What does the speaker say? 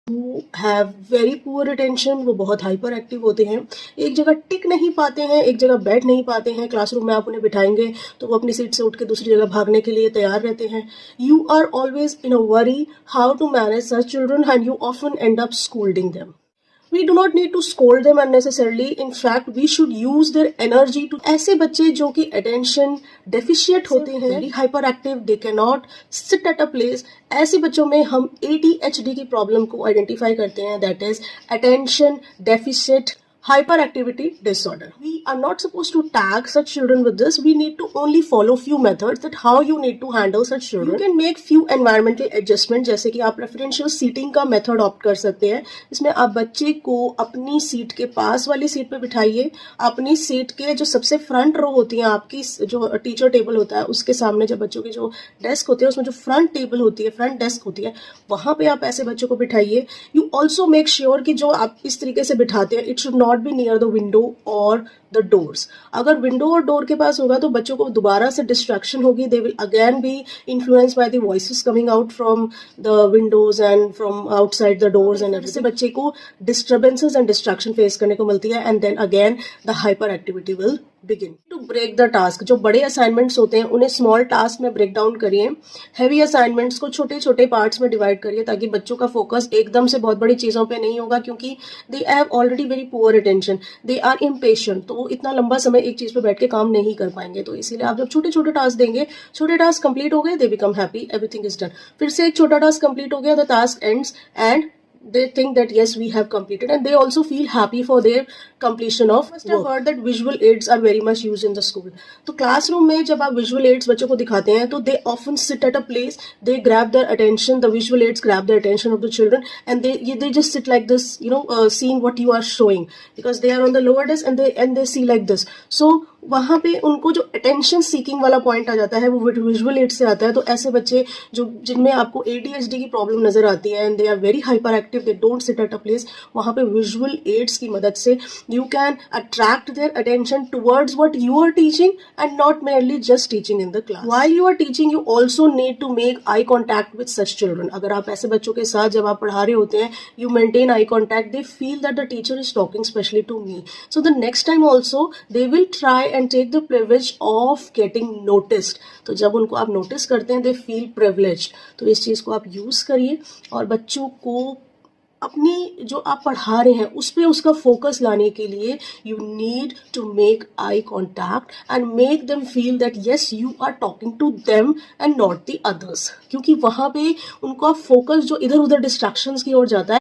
who have very poor attention, वो बहुत hyper active होते हैं, एक जगह टिक नहीं पाते हैं, एक जगह बैठ नहीं पाते हैं। क्लासरूम में आप उन्हें बिठाएंगे तो वो अपनी सीट से उठ के दूसरी जगह भागने के लिए तैयार रहते हैं। You are always in a worry how to manage such children and you often end up scolding them. We do not need to scold them unnecessarily. In fact, we should use their energy to ऐसे बच्चे जो कि attention deficient होते हैं, very hyperactive, they cannot sit at a place, ऐसे बच्चों में हम ADHD की प्रॉब्लम को आइडेंटिफाई करते हैं, that is attention deficit hyperactivity disorder. We are not supposed to tag such children with this. We need to only follow few methods that how you need to handle such children. You can make few environmental adjustments, जैसे कि आप preferential seating का method opt कर सकते हैं। इसमें आप बच्चे को अपनी सीट के पास वाली सीट पे बिठाइए, अपनी सीट के जो सबसे फ्रंट रो होती है, आपकी जो टीचर टेबल होता है उसके सामने जब बच्चों की जो डेस्क होती है उसमें जो फ्रंट टेबल होती है, फ्रंट डेस्क होती है, वहां पे आप ऐसे बच्चों को बिठाइए। यू ऑल्सो मेक श्योर कि जो आप इस तरीके से बिठाते हैं it should not be near the window और द डोर्स। अगर विंडो और डोर के पास होगा तो बच्चों को दोबारा से डिस्ट्रैक्शन होगी, they will again B influenced by the voices coming out from the Windows and from outside the doors and everything. बच्चे को डिस्टर्बेंसेस एंड डिस्ट्रैक्शन फेस करने को मिलती है and then again the hyper activity will begin. To break the task, जो बड़े assignments होते हैं उन्हें स्मॉल टास्क में ब्रेक डाउन करिए, हैवी असाइनमेंट्स को छोटे छोटे पार्ट्स में डिवाइड करिए ताकि बच्चों का फोकस एकदम से बहुत बड़ी चीजों पे नहीं होगा, क्योंकि they have already very poor attention, they are impatient, तो वो इतना लंबा समय एक चीज पे बैठ के काम नहीं कर पाएंगे। तो इसीलिए आप जब छोटे छोटे टास्क देंगे, छोटे टास्क कंप्लीट हो गए, they become happy, everything is done. फिर से एक छोटा टास्क कंप्लीट हो गया, the task ends and they think that yes we have completed and they also feel happy for their completion of work. I've heard that visual aids are very much used in the school. तो classroom में जब आप visual aids बच्चों को दिखाते हैं तो they often sit at a place, they grab their attention, the visual aids grab the attention of the children and they just sit like this, seeing what you are showing, because they are on the lower desk and they see like this. So वहां पे उनको जो attention seeking वाला point आ जाता है वो visual add से आता है। तो ऐसे बच्चे जो जिनमें आपको ADHD की प्रॉब्लम नजर आती है and they are very hyper active, they don't sit at a place, वहां पे विजुअल एड्स की मदद से you can attract their attention towards what you are teaching and not merely just teaching in the class. While you are teaching you also need to make eye contact with such children. अगर आप ऐसे बच्चों के साथ जब आप पढ़ा रहे होते हैं, you maintain eye contact, they feel that the teacher is talking specially to me, so the next time also they will try and take the privilege of getting noticed। तो जब उनको आप नोटिस करते हैं, they feel privileged। तो इस चीज को आप यूज करिए और बच्चों को अपनी जो आप पढ़ा रहे हैं उस पर उसका फोकस लाने के लिए you need to make eye contact and make them feel that yes you are talking to them and not the others, क्योंकि वहां पे उनका फोकस जो इधर उधर डिस्ट्रैक्शंस की ओर जाता है